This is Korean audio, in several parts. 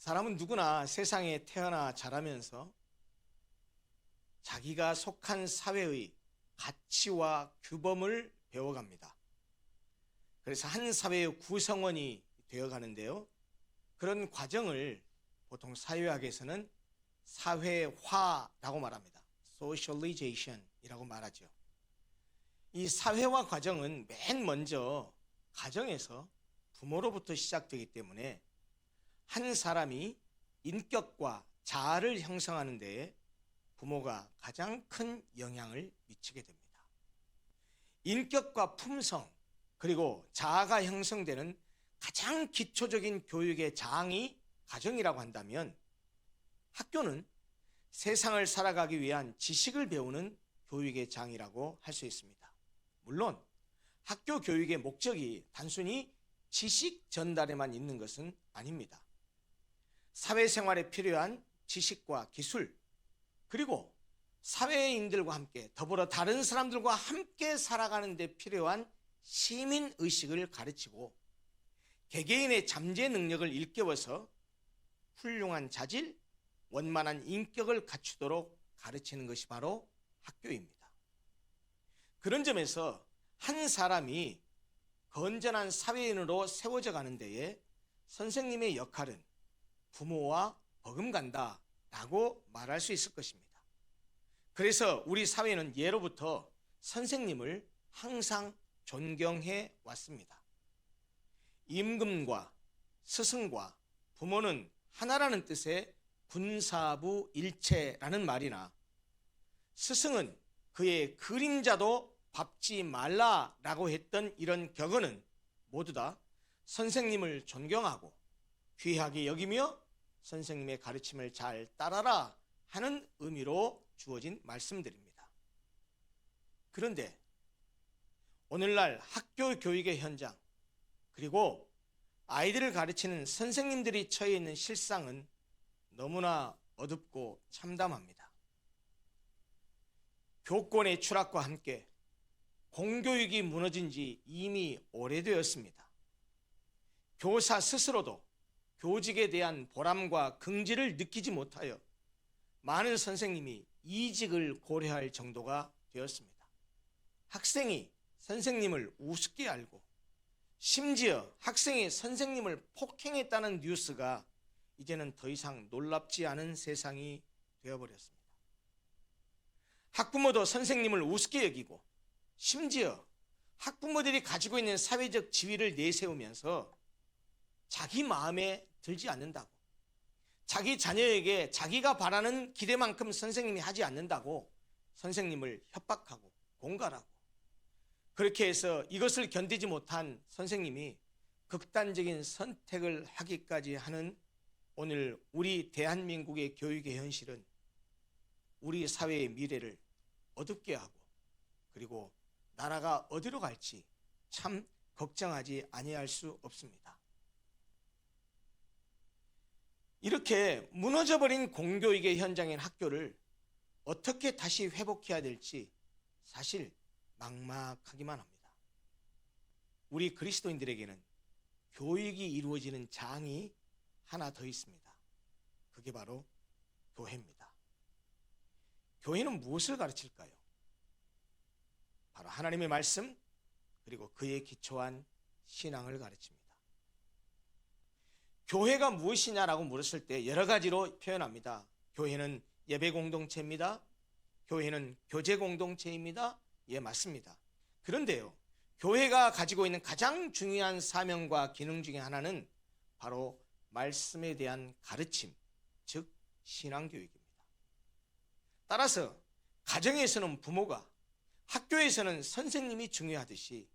사람은 누구나 세상에 태어나 자라면서 자기가 속한 사회의 가치와 규범을 배워갑니다. 그래서 한 사회의 구성원이 되어가는데요. 그런 과정을 보통 사회학에서는 사회화라고 말합니다. Socialization이라고 말하죠. 이 사회화 과정은 맨 먼저 가정에서 부모로부터 시작되기 때문에 한 사람이 인격과 자아를 형성하는 데에 부모가 가장 큰 영향을 미치게 됩니다. 인격과 품성 그리고 자아가 형성되는 가장 기초적인 교육의 장이 가정이라고 한다면 학교는 세상을 살아가기 위한 지식을 배우는 교육의 장이라고 할 수 있습니다. 물론 학교 교육의 목적이 단순히 지식 전달에만 있는 것은 아닙니다. 사회생활에 필요한 지식과 기술 그리고 사회인들과 함께 더불어 다른 사람들과 함께 살아가는 데 필요한 시민의식을 가르치고 개개인의 잠재 능력을 일깨워서 훌륭한 자질, 원만한 인격을 갖추도록 가르치는 것이 바로 학교입니다. 그런 점에서 한 사람이 건전한 사회인으로 세워져 가는 데에 선생님의 역할은 부모와 버금간다라고 말할 수 있을 것입니다. 그래서 우리 사회는 예로부터 선생님을 항상 존경해 왔습니다. 임금과 스승과 부모는 하나라는 뜻의 군사부 일체라는 말이나 스승은 그의 그림자도 밟지 말라라고 했던 이런 격언은 모두 다 선생님을 존경하고 귀하게 여기며 선생님의 가르침을 잘 따라라 하는 의미로 주어진 말씀들입니다. 그런데 오늘날 학교 교육의 현장 그리고 아이들을 가르치는 선생님들이 처해 있는 실상은 너무나 어둡고 참담합니다. 교권의 추락과 함께 공교육이 무너진 지 이미 오래되었습니다. 교사 스스로도 교직에 대한 보람과 긍지를 느끼지 못하여 많은 선생님이 이직을 고려할 정도가 되었습니다. 학생이 선생님을 우습게 알고 심지어 학생이 선생님을 폭행했다는 뉴스가 이제는 더 이상 놀랍지 않은 세상이 되어버렸습니다. 학부모도 선생님을 우습게 여기고 심지어 학부모들이 가지고 있는 사회적 지위를 내세우면서 자기 마음에 들지 않는다고, 자기 자녀에게 자기가 바라는 기대만큼 선생님이 하지 않는다고 선생님을 협박하고 공갈하고, 그렇게 해서 이것을 견디지 못한 선생님이 극단적인 선택을 하기까지 하는 오늘 우리 대한민국의 교육의 현실은 우리 사회의 미래를 어둡게 하고 그리고 나라가 어디로 갈지 참 걱정하지 아니할 수 없습니다. 이렇게 무너져버린 공교육의 현장인 학교를 어떻게 다시 회복해야 될지 사실 막막하기만 합니다. 우리 그리스도인들에게는 교육이 이루어지는 장이 하나 더 있습니다. 그게 바로 교회입니다. 교회는 무엇을 가르칠까요? 바로 하나님의 말씀 그리고 그에 기초한 신앙을 가르칩니다. 교회가 무엇이냐라고 물었을 때 여러 가지로 표현합니다. 교회는 예배 공동체입니다. 교회는 교제 공동체입니다. 예, 맞습니다. 그런데요, 교회가 가지고 있는 가장 중요한 사명과 기능 중에 하나는 바로 말씀에 대한 가르침, 즉 신앙교육입니다. 따라서 가정에서는 부모가, 학교에서는 선생님이 중요하듯이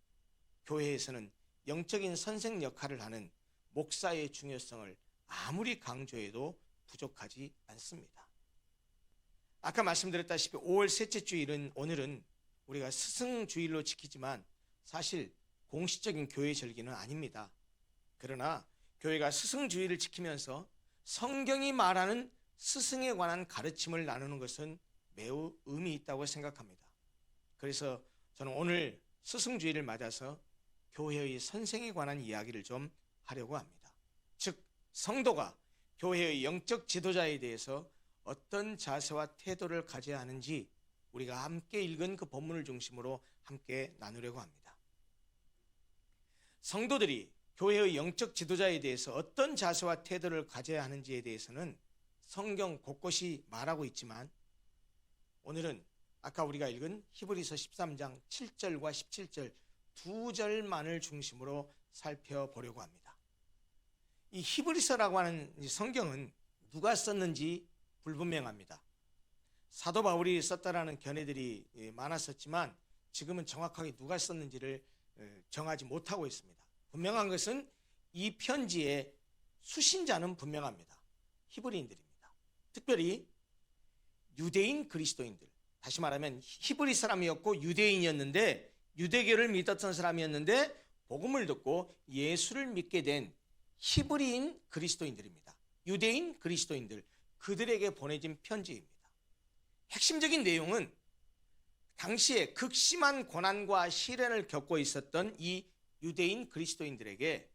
교회에서는 영적인 선생 역할을 하는 목사의 중요성을 아무리 강조해도 부족하지 않습니다. 아까 말씀드렸다시피 5월 셋째 주일은 오늘은 우리가 스승주일로 지키지만 사실 공식적인 교회 절기는 아닙니다. 그러나 교회가 스승주일을 지키면서 성경이 말하는 스승에 관한 가르침을 나누는 것은 매우 의미 있다고 생각합니다. 그래서 저는 오늘 스승주일을 맞아서 교회의 선생에 관한 이야기를 좀 하려고 합니다. 즉 성도가 교회의 영적 지도자에 대해서 어떤 자세와 태도를 가져야 하는지 우리가 함께 읽은 그 본문을 중심으로 함께 나누려고 합니다. 성도들이 교회의 영적 지도자에 대해서 어떤 자세와 태도를 가져야 하는지에 대해서는 성경 곳곳이 말하고 있지만 오늘은 아까 우리가 읽은 히브리서 13장 7절과 17절 두 절만을 중심으로 살펴보려고 합니다. 이 히브리서라고 하는 성경은 누가 썼는지 불분명합니다. 사도 바울이 썼다라는 견해들이 많았었지만 지금은 정확하게 누가 썼는지를 정하지 못하고 있습니다. 분명한 것은 이 편지의 수신자는 분명합니다. 히브리인들입니다. 특별히 유대인 그리스도인들, 다시 말하면 히브리 사람이었고 유대인이었는데 유대교를 믿었던 사람이었는데 복음을 듣고 예수를 믿게 된 히브리인 그리스도인들입니다. 유대인 그리스도인들, 그들에게 보내진 편지입니다. 핵심적인 내용은 당시에 극심한 고난과 시련을 겪고 있었던 이 유대인 그리스도인들에게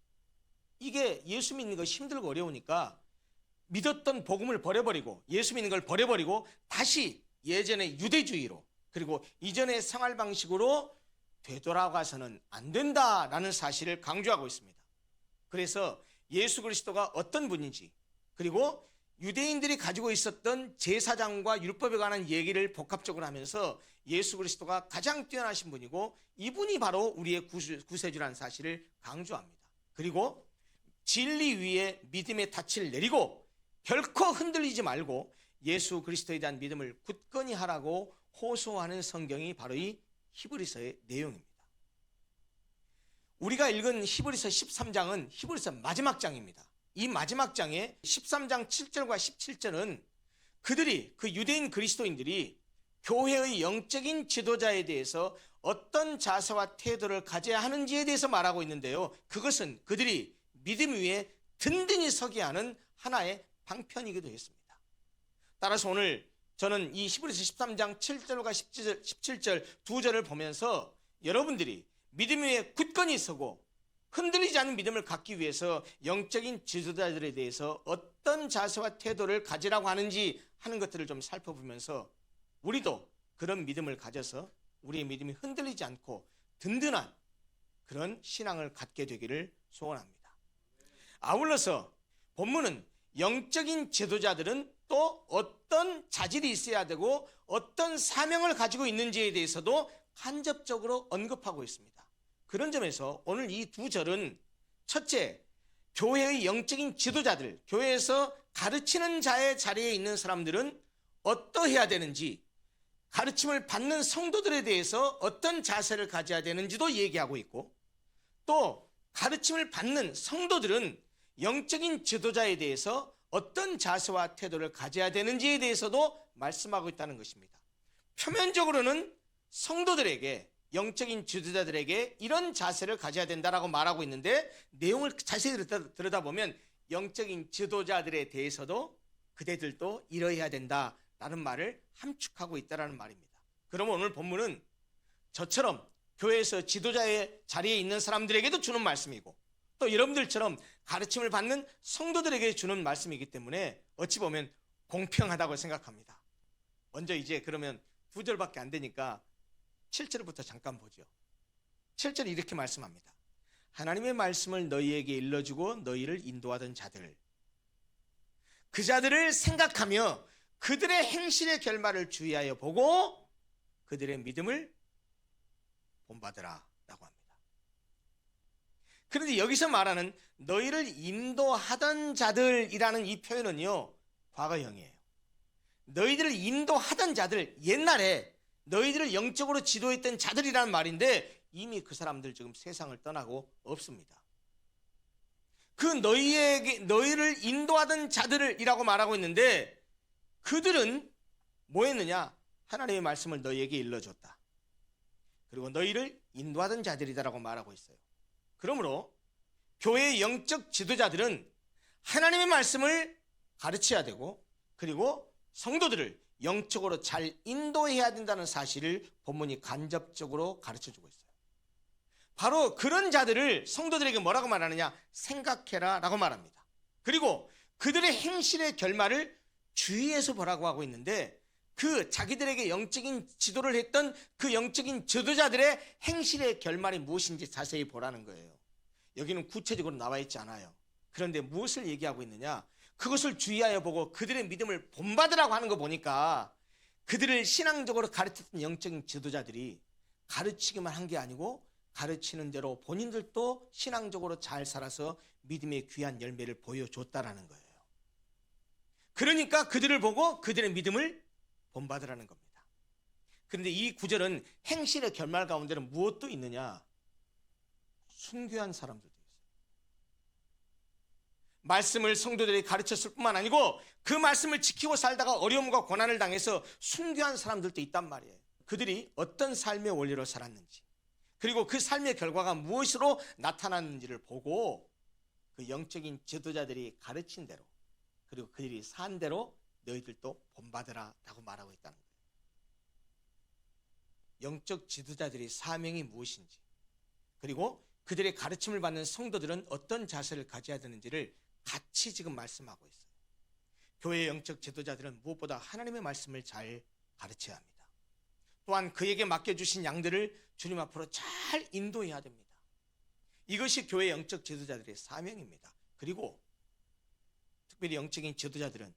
이게 예수 믿는 것이 힘들고 어려우니까 믿었던 복음을 버려버리고 예수 믿는 걸 버려버리고 다시 예전의 유대주의로 그리고 이전의 생활 방식으로 되돌아가서는 안 된다라는 사실을 강조하고 있습니다. 그래서 예수 그리스도가 어떤 분인지 그리고 유대인들이 가지고 있었던 제사장과 율법에 관한 얘기를 복합적으로 하면서 예수 그리스도가 가장 뛰어나신 분이고 이분이 바로 우리의 구세주라는 사실을 강조합니다. 그리고 진리 위에 믿음의 닻을 내리고 결코 흔들리지 말고 예수 그리스도에 대한 믿음을 굳건히 하라고 호소하는 성경이 바로 이 히브리서의 내용입니다. 우리가 읽은 히브리서 13장은 히브리서 마지막 장입니다. 이 마지막 장의 13장 7절과 17절은 그들이 그 유대인 그리스도인들이 교회의 영적인 지도자에 대해서 어떤 자세와 태도를 가져야 하는지에 대해서 말하고 있는데요. 그것은 그들이 믿음 위에 든든히 서게 하는 하나의 방편이기도 했습니다. 따라서 오늘 저는 이 히브리서 13장 7절과 17절 두 절을 보면서 여러분들이 믿음 위에 굳건히 서고 흔들리지 않는 믿음을 갖기 위해서 영적인 지도자들에 대해서 어떤 자세와 태도를 가지라고 하는지 하는 것들을 좀 살펴보면서 우리도 그런 믿음을 가져서 우리의 믿음이 흔들리지 않고 든든한 그런 신앙을 갖게 되기를 소원합니다. 아울러서 본문은 영적인 지도자들은 또 어떤 자질이 있어야 되고 어떤 사명을 가지고 있는지에 대해서도 간접적으로 언급하고 있습니다. 그런 점에서 오늘 이 두 절은 첫째, 교회의 영적인 지도자들, 교회에서 가르치는 자의 자리에 있는 사람들은 어떠해야 되는지, 가르침을 받는 성도들에 대해서 어떤 자세를 가져야 되는지도 얘기하고 있고, 또 가르침을 받는 성도들은 영적인 지도자에 대해서 어떤 자세와 태도를 가져야 되는지에 대해서도 말씀하고 있다는 것입니다. 표면적으로는 성도들에게 영적인 지도자들에게 이런 자세를 가져야 된다라고 말하고 있는데 내용을 자세히 들여다보면 영적인 지도자들에 대해서도 그대들도 이러해야 된다라는 말을 함축하고 있다라는 말입니다. 그러면 오늘 본문은 저처럼 교회에서 지도자의 자리에 있는 사람들에게도 주는 말씀이고 또 여러분들처럼 가르침을 받는 성도들에게 주는 말씀이기 때문에 어찌 보면 공평하다고 생각합니다. 먼저 이제 그러면 2절밖에 안 되니까 7절부터 잠깐 보죠. 7절이 이렇게 말씀합니다. 하나님의 말씀을 너희에게 일러주고 너희를 인도하던 자들, 그 자들을 생각하며 그들의 행실의 결말을 주의하여 보고 그들의 믿음을 본받으라 라고 합니다. 그런데 여기서 말하는 너희를 인도하던 자들이라는 이 표현은요, 과거형이에요. 너희들을 인도하던 자들, 옛날에 너희들을 영적으로 지도했던 자들이라는 말인데 이미 그 사람들 지금 세상을 떠나고 없습니다. 그 너희를 인도하던 자들이라고 말하고 있는데 그들은 뭐 했느냐? 하나님의 말씀을 너희에게 일러줬다. 그리고 너희를 인도하던 자들이다라고 말하고 있어요. 그러므로 교회의 영적 지도자들은 하나님의 말씀을 가르쳐야 되고 그리고 성도들을 영적으로 잘 인도해야 된다는 사실을 본문이 간접적으로 가르쳐주고 있어요. 바로 그런 자들을 성도들에게 뭐라고 말하느냐? 생각해라 라고 말합니다. 그리고 그들의 행실의 결말을 주의해서 보라고 하고 있는데, 그 자기들에게 영적인 지도를 했던 그 영적인 지도자들의 행실의 결말이 무엇인지 자세히 보라는 거예요. 여기는 구체적으로 나와 있지 않아요. 그런데 무엇을 얘기하고 있느냐? 그것을 주의하여 보고 그들의 믿음을 본받으라고 하는 거 보니까, 그들을 신앙적으로 가르쳤던 영적인 지도자들이 가르치기만 한 게 아니고 가르치는 대로 본인들도 신앙적으로 잘 살아서 믿음의 귀한 열매를 보여줬다라는 거예요. 그러니까 그들을 보고 그들의 믿음을 본받으라는 겁니다. 그런데 이 구절은 행실의 결말 가운데는 무엇도 있느냐? 순교한 사람들도 있어요. 말씀을 성도들이 가르쳤을 뿐만 아니고 그 말씀을 지키고 살다가 어려움과 고난을 당해서 순교한 사람들도 있단 말이에요. 그들이 어떤 삶의 원리로 살았는지, 그리고 그 삶의 결과가 무엇으로 나타났는지를 보고 그 영적인 지도자들이 가르친 대로, 그리고 그들이 산 대로 너희들도 본받으라 라고 말하고 있다는 거예요. 영적 지도자들의 사명이 무엇인지, 그리고 그들의 가르침을 받는 성도들은 어떤 자세를 가져야 되는지를 같이 지금 말씀하고 있어요. 교회의 영적 지도자들은 무엇보다 하나님의 말씀을 잘 가르쳐야 합니다. 또한 그에게 맡겨주신 양들을 주님 앞으로 잘 인도해야 됩니다. 이것이 교회의 영적 지도자들의 사명입니다. 그리고 특별히 영적인 지도자들은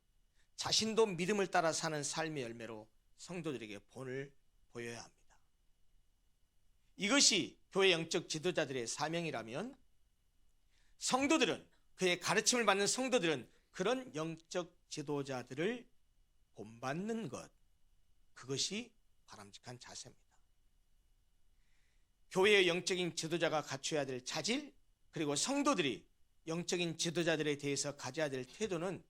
자신도 믿음을 따라 사는 삶의 열매로 성도들에게 본을 보여야 합니다. 이것이 교회 영적 지도자들의 사명이라면, 성도들은, 그의 가르침을 받는 성도들은 그런 영적 지도자들을 본받는 것, 그것이 바람직한 자세입니다. 교회의 영적인 지도자가 갖춰야 될 자질, 그리고 성도들이 영적인 지도자들에 대해서 가져야 될 태도는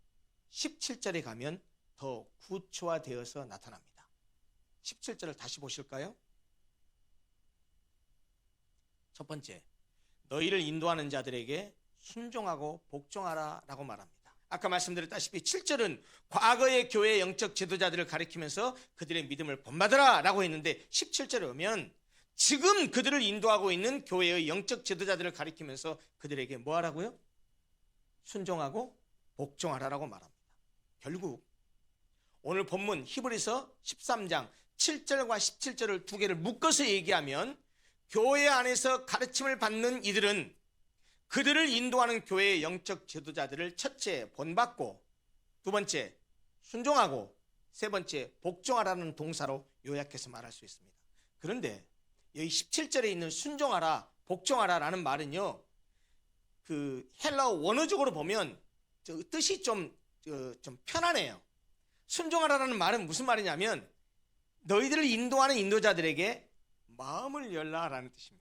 17절에 가면 더 구체화되어서 나타납니다. 17절을 다시 보실까요? 첫 번째, 너희를 인도하는 자들에게 순종하고 복종하라 라고 말합니다. 아까 말씀드렸다시피 7절은 과거의 교회의 영적 지도자들을 가리키면서 그들의 믿음을 본받으라 라고 했는데, 17절에 오면 지금 그들을 인도하고 있는 교회의 영적 지도자들을 가리키면서 그들에게 뭐 하라고요? 순종하고 복종하라라고 말합니다. 결국 오늘 본문 히브리서 13장 7절과 17절을 두 개를 묶어서 얘기하면, 교회 안에서 가르침을 받는 이들은 그들을 인도하는 교회의 영적 지도자들을 첫째 본받고, 두 번째 순종하고, 세 번째 복종하라는 동사로 요약해서 말할 수 있습니다. 그런데 여기 17절에 있는 순종하라, 복종하라 라는 말은요, 그 헬라어 원어적으로 보면 뜻이 좀 편안해요. 순종하라는 말은 무슨 말이냐면, 너희들을 인도하는 인도자들에게 마음을 열라라는 뜻입니다.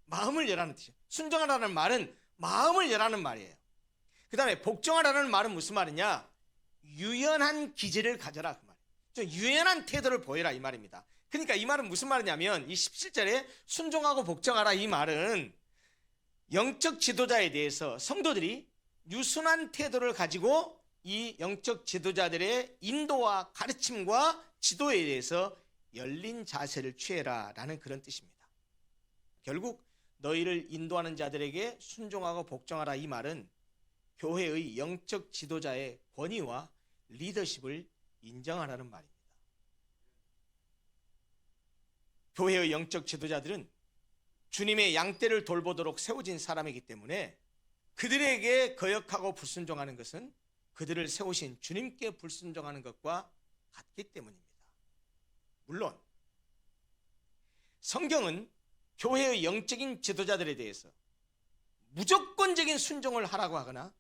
마음을 열라는 뜻이에요. 순종하라는 말은 마음을 열라는 말이에요. 그 다음에 복종하라는 말은 무슨 말이냐? 유연한 기질을 가져라, 그 말이에요. 좀 유연한 태도를 보여라 이 말입니다. 그러니까 이 말은 무슨 말이냐면, 이 17절에 순종하고 복종하라 이 말은 영적 지도자에 대해서 성도들이 유순한 태도를 가지고 이 영적 지도자들의 인도와 가르침과 지도에 대해서 열린 자세를 취해라 라는 그런 뜻입니다. 결국 너희를 인도하는 자들에게 순종하고 복종하라 이 말은 교회의 영적 지도자의 권위와 리더십을 인정하라는 말입니다. 교회의 영적 지도자들은 주님의 양떼를 돌보도록 세워진 사람이기 때문에 그들에게 거역하고 불순종하는 것은 그들을 세우신 주님께 불순종하는 것과 같기 때문입니다. 물론 성경은 교회의 영적인 지도자들에 대해서 무조건적인 순종을 하라고 하거나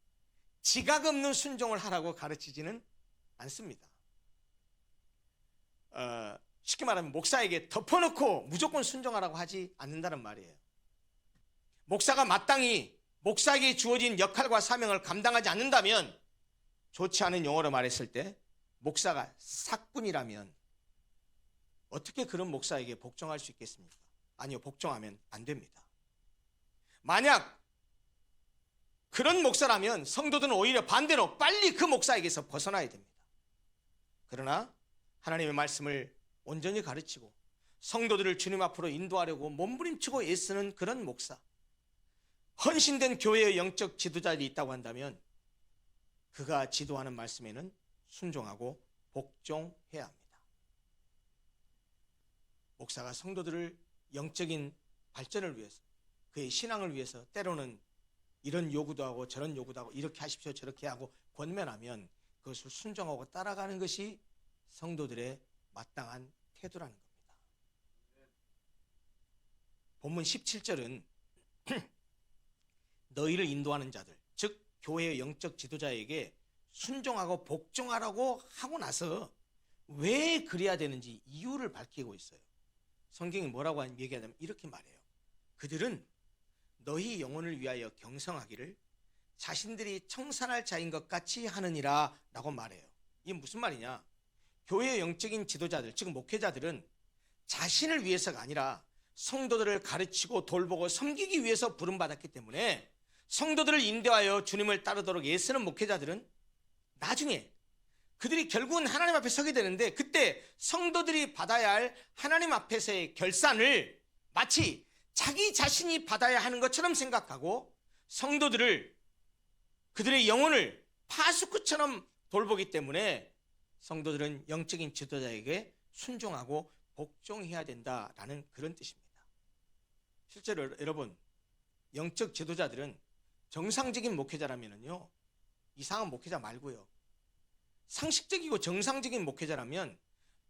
지각 없는 순종을 하라고 가르치지는 않습니다. 쉽게 말하면 목사에게 덮어놓고 무조건 순종하라고 하지 않는다는 말이에요. 목사가 마땅히 목사에게 주어진 역할과 사명을 감당하지 않는다면, 좋지 않은 용어로 말했을 때 목사가 사꾼이라면 어떻게 그런 목사에게 복종할 수 있겠습니까? 아니요, 복종하면 안 됩니다. 만약 그런 목사라면 성도들은 오히려 반대로 빨리 그 목사에게서 벗어나야 됩니다. 그러나 하나님의 말씀을 온전히 가르치고 성도들을 주님 앞으로 인도하려고 몸부림치고 애쓰는 그런 목사, 헌신된 교회의 영적 지도자들이 있다고 한다면 그가 지도하는 말씀에는 순종하고 복종해야 합니다. 목사가 성도들을 영적인 발전을 위해서, 그의 신앙을 위해서 때로는 이런 요구도 하고 저런 요구도 하고 이렇게 하십시오 저렇게 하고 권면하면 그것을 순종하고 따라가는 것이 성도들의 마땅한 태도라는 겁니다. 본문 17절은 너희를 인도하는 자들, 즉 교회의 영적 지도자에게 순종하고 복종하라고 하고 나서 왜 그래야 되는지 이유를 밝히고 있어요. 성경이 뭐라고 얘기하냐면 이렇게 말해요. 그들은 너희 영혼을 위하여 경성하기를 자신들이 청산할 자인 것 같이 하느니라 라고 말해요. 이게 무슨 말이냐? 교회의 영적인 지도자들, 즉 목회자들은 자신을 위해서가 아니라 성도들을 가르치고 돌보고 섬기기 위해서 부름받았기 때문에 성도들을 인도하여 주님을 따르도록 애쓰는 목회자들은 나중에 그들이 결국은 하나님 앞에 서게 되는데, 그때 성도들이 받아야 할 하나님 앞에서의 결산을 마치 자기 자신이 받아야 하는 것처럼 생각하고 성도들을, 그들의 영혼을 파수꾼처럼 돌보기 때문에 성도들은 영적인 지도자에게 순종하고 복종해야 된다라는 그런 뜻입니다. 실제로 여러분, 영적 지도자들은 정상적인 목회자라면요, 이상한 목회자 말고요, 상식적이고 정상적인 목회자라면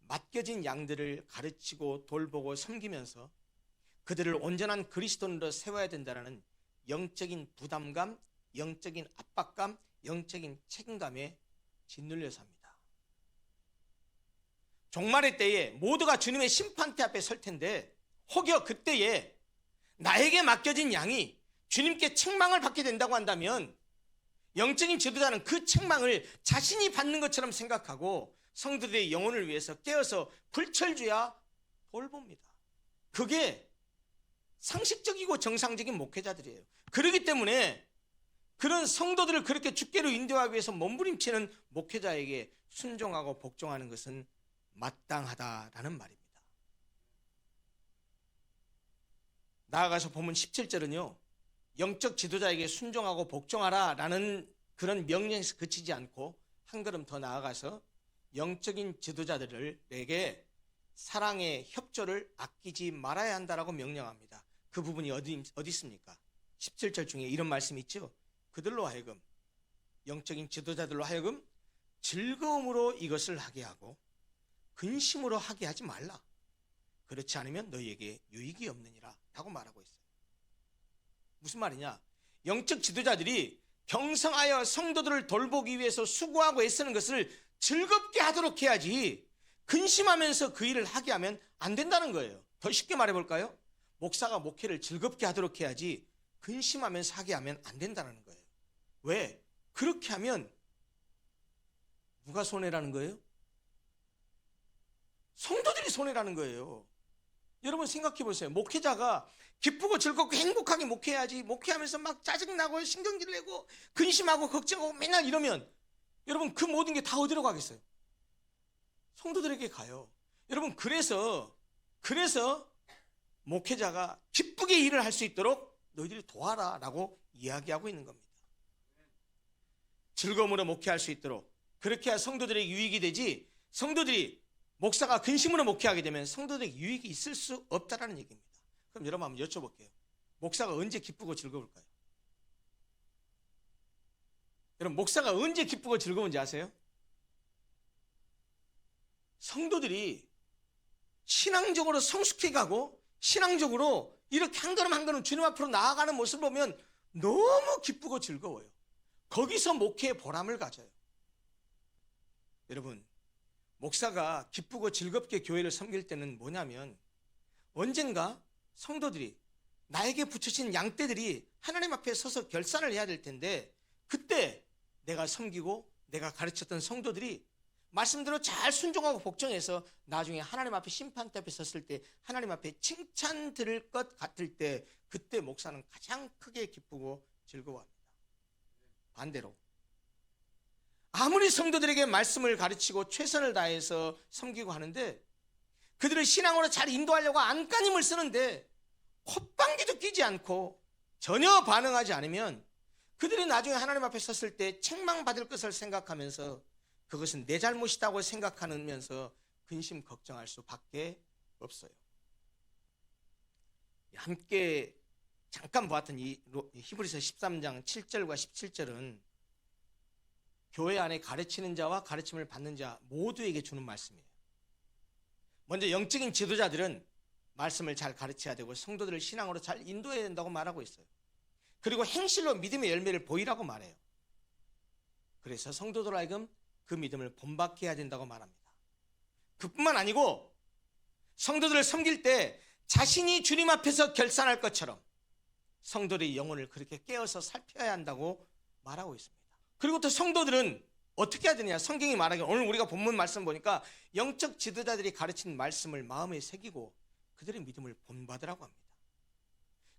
맡겨진 양들을 가르치고 돌보고 섬기면서 그들을 온전한 그리스도인으로 세워야 된다는 영적인 부담감, 영적인 압박감, 영적인 책임감에 짓눌려서 합니다. 종말의 때에 모두가 주님의 심판대 앞에 설 텐데, 혹여 그때에 나에게 맡겨진 양이 주님께 책망을 받게 된다고 한다면 영적인 지도자는 그 책망을 자신이 받는 것처럼 생각하고 성도들의 영혼을 위해서 깨어서 불철주야 돌봅니다. 그게 상식적이고 정상적인 목회자들이에요. 그렇기 때문에 그런 성도들을 그렇게 주께로 인도하기 위해서 몸부림치는 목회자에게 순종하고 복종하는 것은 마땅하다라는 말입니다. 나아가서 보면 17절은요, 영적 지도자에게 순종하고 복종하라 라는 그런 명령에서 그치지 않고 한 걸음 더 나아가서 영적인 지도자들에게 사랑의 협조를 아끼지 말아야 한다라고 명령합니다. 그 부분이 어디 있습니까? 17절 중에 이런 말씀이 있죠. 그들로 하여금, 영적인 지도자들로 하여금 즐거움으로 이것을 하게 하고 근심으로 하게 하지 말라. 그렇지 않으면 너희에게 유익이 없느니라 라고 말하고 있어요. 무슨 말이냐? 영적 지도자들이 경성하여 성도들을 돌보기 위해서 수고하고 애쓰는 것을 즐겁게 하도록 해야지 근심하면서 그 일을 하게 하면 안 된다는 거예요. 더 쉽게 말해볼까요? 목사가 목회를 즐겁게 하도록 해야지 근심하면서 하게 하면 안 된다는 거예요. 왜? 그렇게 하면 누가 손해라는 거예요? 성도들이 손해라는 거예요. 여러분 생각해 보세요. 목회자가 기쁘고 즐겁고 행복하게 목회해야지, 목회하면서 막 짜증나고 신경질 내고 근심하고 걱정하고 맨날 이러면 여러분 그 모든 게 다 어디로 가겠어요? 성도들에게 가요. 여러분 그래서 목회자가 기쁘게 일을 할 수 있도록 너희들이 도와라 라고 이야기하고 있는 겁니다. 즐거움으로 목회할 수 있도록 그렇게 해야 성도들에게 유익이 되지, 성도들이 목사가 근심으로 목회하게 되면 성도들에게 유익이 있을 수 없다라는 얘기입니다. 그럼 여러분 한번 여쭤볼게요. 목사가 언제 기쁘고 즐거울까요? 여러분 목사가 언제 기쁘고 즐거운지 아세요? 성도들이 신앙적으로 성숙해 가고 신앙적으로 이렇게 한 걸음 한 걸음 주님 앞으로 나아가는 모습을 보면 너무 기쁘고 즐거워요. 거기서 목회의 보람을 가져요. 여러분 목사가 기쁘고 즐겁게 교회를 섬길 때는 뭐냐면, 언젠가 성도들이 나에게 붙여진 양떼들이 하나님 앞에 서서 결산을 해야 될 텐데, 그때 내가 섬기고 내가 가르쳤던 성도들이 말씀대로 잘 순종하고 복종해서 나중에 하나님 앞에 심판대 앞에 섰을 때 하나님 앞에 칭찬 들을 것 같을 때, 그때 목사는 가장 크게 기쁘고 즐거워합니다. 반대로 아무리 성도들에게 말씀을 가르치고 최선을 다해서 섬기고 하는데 그들을 신앙으로 잘 인도하려고 안간힘을 쓰는데 콧방귀도 끼지 않고 전혀 반응하지 않으면 그들이 나중에 하나님 앞에 섰을 때 책망받을 것을 생각하면서 그것은 내 잘못이라고 생각하면서 근심 걱정할 수밖에 없어요. 함께 잠깐 보았던 이 히브리서 13장 7절과 17절은 교회 안에 가르치는 자와 가르침을 받는 자 모두에게 주는 말씀이에요. 먼저 영적인 지도자들은 말씀을 잘 가르쳐야 되고 성도들을 신앙으로 잘 인도해야 된다고 말하고 있어요. 그리고 행실로 믿음의 열매를 보이라고 말해요. 그래서 성도들 하여금 그 믿음을 본받게 해야 된다고 말합니다. 그뿐만 아니고 성도들을 섬길 때 자신이 주님 앞에서 결산할 것처럼 성도들의 영혼을 그렇게 깨어서 살펴야 한다고 말하고 있습니다. 그리고 또 성도들은 어떻게 해야 되냐? 성경이 말하기를, 오늘 우리가 본문 말씀 보니까 영적 지도자들이 가르친 말씀을 마음에 새기고 그들의 믿음을 본받으라고 합니다.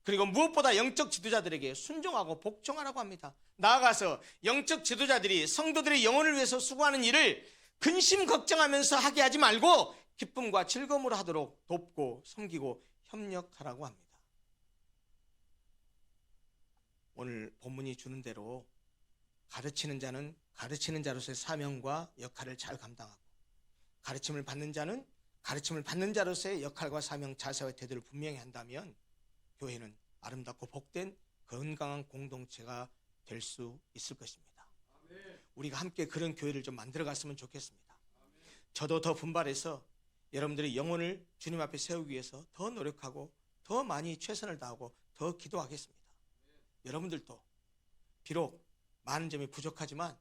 그리고 무엇보다 영적 지도자들에게 순종하고 복종하라고 합니다. 나아가서 영적 지도자들이 성도들의 영혼을 위해서 수고하는 일을 근심 걱정하면서 하게 하지 말고 기쁨과 즐거움으로 하도록 돕고 섬기고 협력하라고 합니다. 오늘 본문이 주는 대로 가르치는 자는 가르치는 자로서의 사명과 역할을 잘 감당하고, 가르침을 받는 자는 가르침을 받는 자로서의 역할과 사명, 자세와 태도를 분명히 한다면 교회는 아름답고 복된 건강한 공동체가 될 수 있을 것입니다. 우리가 함께 그런 교회를 좀 만들어 갔으면 좋겠습니다. 저도 더 분발해서 여러분들의 영혼을 주님 앞에 세우기 위해서 더 노력하고 더 많이 최선을 다하고 더 기도하겠습니다. 여러분들도 비록 많은 점이 부족하지만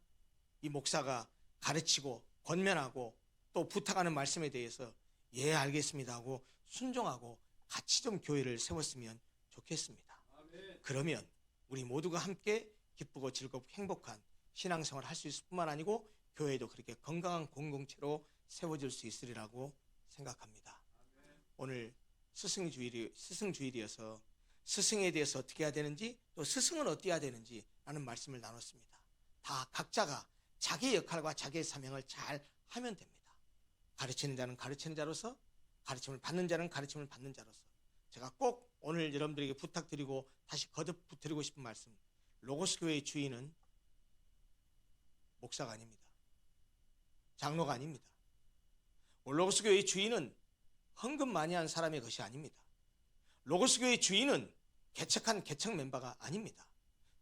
이 목사가 가르치고 권면하고 또 부탁하는 말씀에 대해서 예 알겠습니다 하고 순종하고 같이 좀 교회를 세웠으면 좋겠습니다. 그러면 우리 모두가 함께 기쁘고 즐겁고 행복한 신앙생활을 할 수 있을 뿐만 아니고 교회도 그렇게 건강한 공동체로 세워질 수 있으리라고 생각합니다. 오늘 스승주일이어서 스승에 대해서 어떻게 해야 되는지, 또 스승은 어떻게 해야 되는지 라는 말씀을 나눴습니다. 다 각자가 자기의 역할과 자기의 사명을 잘 하면 됩니다. 가르치는 자는 가르치는 자로서, 가르침을 받는 자는 가르침을 받는 자로서. 제가 꼭 오늘 여러분들에게 부탁드리고 다시 거듭 드리고 싶은 말씀, 로고스 교회의 주인은 목사가 아닙니다. 장로가 아닙니다. 로고스 교회의 주인은 헌금 많이 한 사람의 것이 아닙니다. 로고스 교회의 주인은 개척한 개척 멤버가 아닙니다.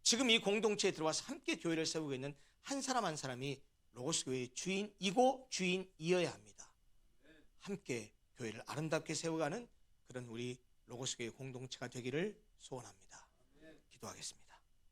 지금 이 공동체에 들어와서 함께 교회를 세우고 있는 한 사람 한 사람이 로고스 교회의 주인이고 주인이어야 합니다. 함께 교회를 아름답게 세워가는 그런 우리 로고스 교회 공동체가 되기를 소원합니다. 기도하겠습니다.